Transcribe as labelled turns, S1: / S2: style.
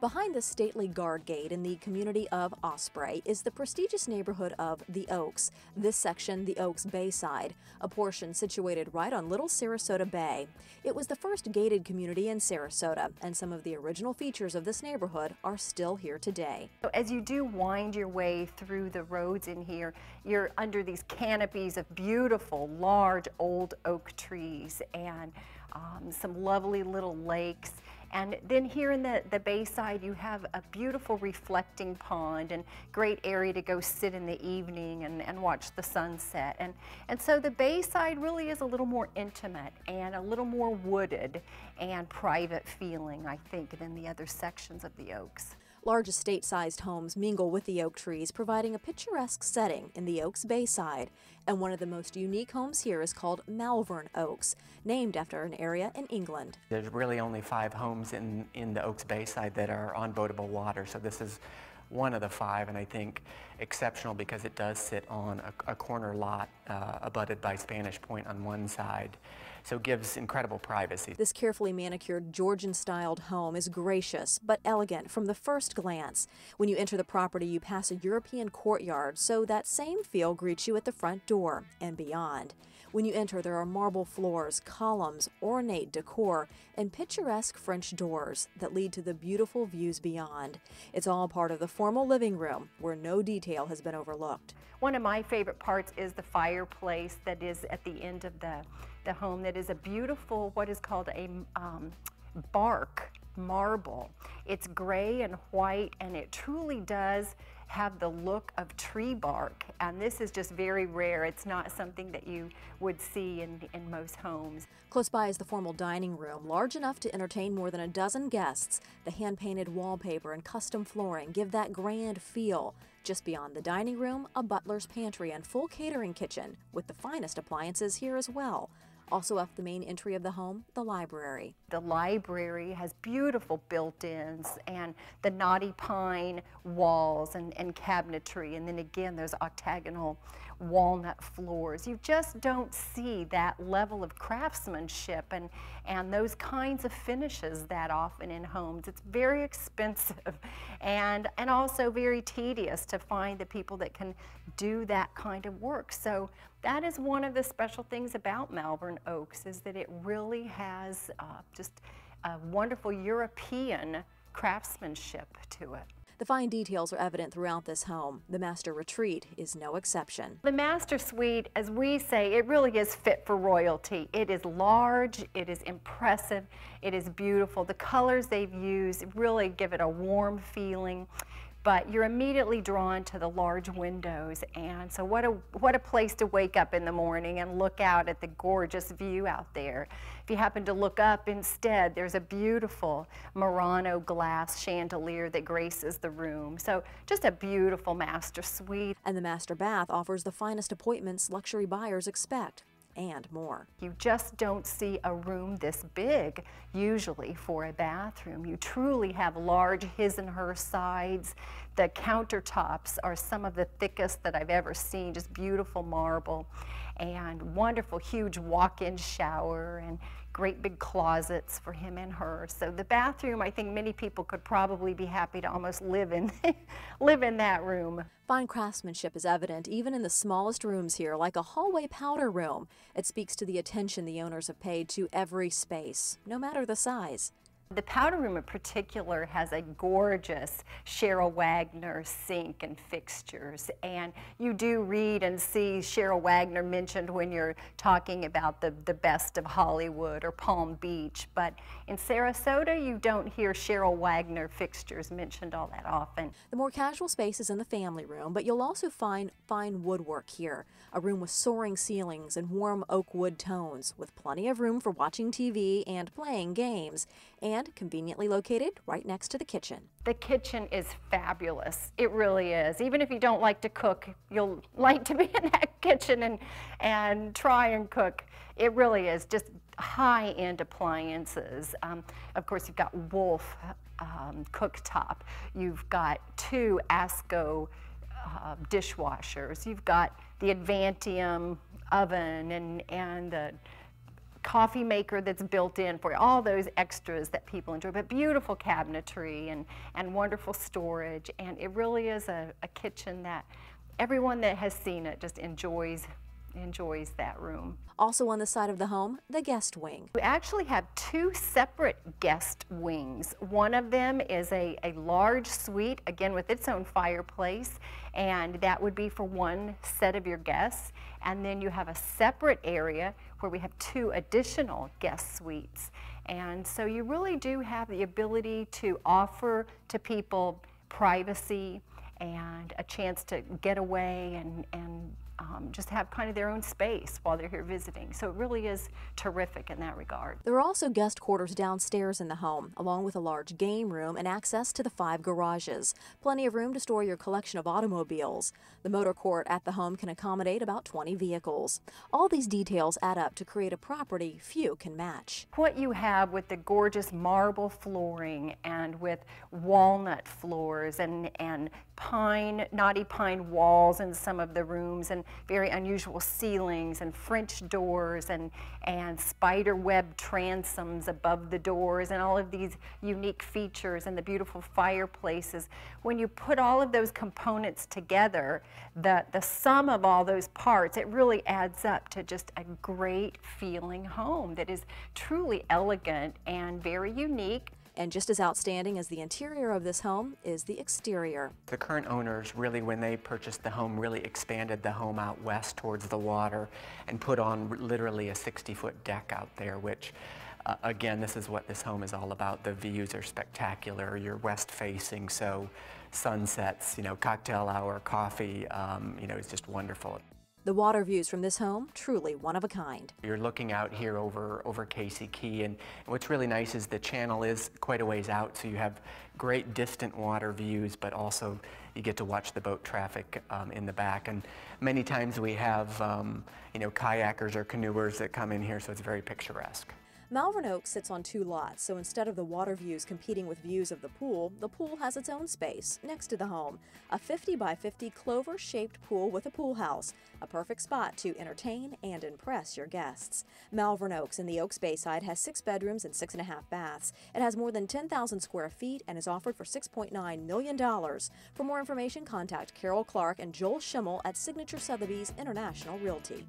S1: Behind the stately guard gate in the community of Osprey is the prestigious neighborhood of The Oaks, this section the Oaks Bayside, a portion situated right on Little Sarasota Bay. It was the first gated community in Sarasota, and some of the original features of this neighborhood are still here today.
S2: As you do wind your way through the roads in here, you're under these canopies of beautiful, large, old oak trees and some lovely little lakes. And then here in the Bayside, you have a beautiful reflecting pond and great area to go sit in the evening and watch the sunset. And so the Bayside really is a little more intimate and a little more wooded and private feeling, I think, than the other sections of the Oaks.
S1: Large estate-sized homes mingle with the oak trees, providing a picturesque setting in the Oaks Bayside. And one of the most unique homes here is called Malvern Oaks, named after an area in England.
S3: There's really only 5 homes in the Oaks Bayside that are on boatable water, so this is one of the 5, and I think exceptional because it does sit on a corner lot abutted by Spanish Point on one side, so it gives incredible privacy.
S1: This carefully manicured Georgian-styled home is gracious but elegant from the first glance. When you enter the property, you pass a European courtyard, so that same feel greets you at the front door and beyond. When you enter, there are marble floors, columns, ornate decor, and picturesque French doors that lead to the beautiful views beyond. It's all part of the formal living room, where no detail has been overlooked.
S2: One of my favorite parts is the fireplace that is at the end of the home that is a beautiful, what is called a bark marble. It's gray and white, and it truly does have the look of tree bark, and this is just very rare. It's not something that you would see in most homes.
S1: Close by is the formal dining room, large enough to entertain more than a dozen guests. The hand-painted wallpaper and custom flooring give that grand feel. Just beyond the dining room, a butler's pantry and full catering kitchen, with the finest appliances here as well. Also off the main entry of the home, the library.
S2: The library has beautiful built-ins and the knotty pine walls and cabinetry, and then again those octagonal walnut floors. You just don't see that level of craftsmanship and those kinds of finishes that often in homes. It's very expensive and also very tedious to find the people that can do that kind of work. So that is one of the special things about Malvern Oaks, is that it really has just a wonderful European craftsmanship to it.
S1: The fine details are evident throughout this home. The master retreat is no exception.
S2: The master suite, as we say, it really is fit for royalty. It is large, it is impressive, it is beautiful. The colors they've used really give it a warm feeling, but you're immediately drawn to the large windows, and so what a place to wake up in the morning and look out at the gorgeous view out there. If you happen to look up instead, there's a beautiful Murano glass chandelier that graces the room. So just a beautiful master suite.
S1: And the master bath offers the finest appointments luxury buyers expect, and more.
S2: You just don't see a room this big usually for a bathroom. You truly have large his and her sides. The countertops are some of the thickest that I've ever seen, just beautiful marble, and wonderful huge walk-in shower and great big closets for him and her. So the bathroom, I think many people could probably be happy to almost live in that room.
S1: Fine craftsmanship is evident even in the smallest rooms here, like a hallway powder room. It speaks to the attention the owners have paid to every space, no matter the size.
S2: The powder room in particular has a gorgeous Cheryl Wagner sink and fixtures, and you do read and see Cheryl Wagner mentioned when you're talking about the best of Hollywood or Palm Beach, but in Sarasota you don't hear Cheryl Wagner fixtures mentioned all that often.
S1: The more casual space is in the family room, but you'll also find fine woodwork here, a room with soaring ceilings and warm oak wood tones, with plenty of room for watching TV and playing games, and conveniently located right next to the kitchen.
S2: The kitchen is fabulous. It really is. Even if you don't like to cook, you'll like to be in that kitchen and try and cook. It really is just high-end appliances. Of course, you've got Wolf cooktop. You've got 2 ASCO dishwashers. You've got the Advantium oven and the coffee maker that's built in for you, all those extras that people enjoy, but beautiful cabinetry and wonderful storage. And it really is a kitchen that everyone that has seen it just enjoys that room.
S1: Also on the side of the home, the guest wing.
S2: We actually have two separate guest wings. One of them is a large suite, again with its own fireplace, and that would be for one set of your guests. And then you have a separate area where we have two additional guest suites. And so you really do have the ability to offer to people privacy and a chance to get away and just have kind of their own space while they're here visiting. So it really is terrific in that regard.
S1: There are also guest quarters downstairs in the home, along with a large game room and access to the 5 garages. Plenty of room to store your collection of automobiles. The motor court at the home can accommodate about 20 vehicles. All these details add up to create a property few can match.
S2: What you have with the gorgeous marble flooring and with walnut floors and knotty pine walls in some of the rooms, and very unusual ceilings and French doors and spider web transoms above the doors and all of these unique features and the beautiful fireplaces. When you put all of those components together, the sum of all those parts, it really adds up to just a great feeling home that is truly elegant and very unique.
S1: And just as outstanding as the interior of this home is the exterior.
S3: The current owners really, when they purchased the home, really expanded the home out west towards the water and put on literally a 60-foot deck out there, which again, this is what this home is all about. The views are spectacular. You're west facing, so sunsets, cocktail hour, coffee, it's just wonderful.
S1: The water views from this home, truly one of a kind.
S3: You're looking out here over Casey Key, and what's really nice is the channel is quite a ways out, so you have great distant water views, but also you get to watch the boat traffic in the back. And many times we have kayakers or canoers that come in here, so it's very picturesque.
S1: Malvern Oaks sits on 2 lots, so instead of the water views competing with views of the pool has its own space next to the home. A 50 by 50 clover-shaped pool with a pool house, a perfect spot to entertain and impress your guests. Malvern Oaks in the Oaks Bayside has 6 bedrooms and 6.5 baths. It has more than 10,000 square feet and is offered for $6.9 million. For more information, contact Carol Clark and Joel Schemmel at Signature Sotheby's International Realty.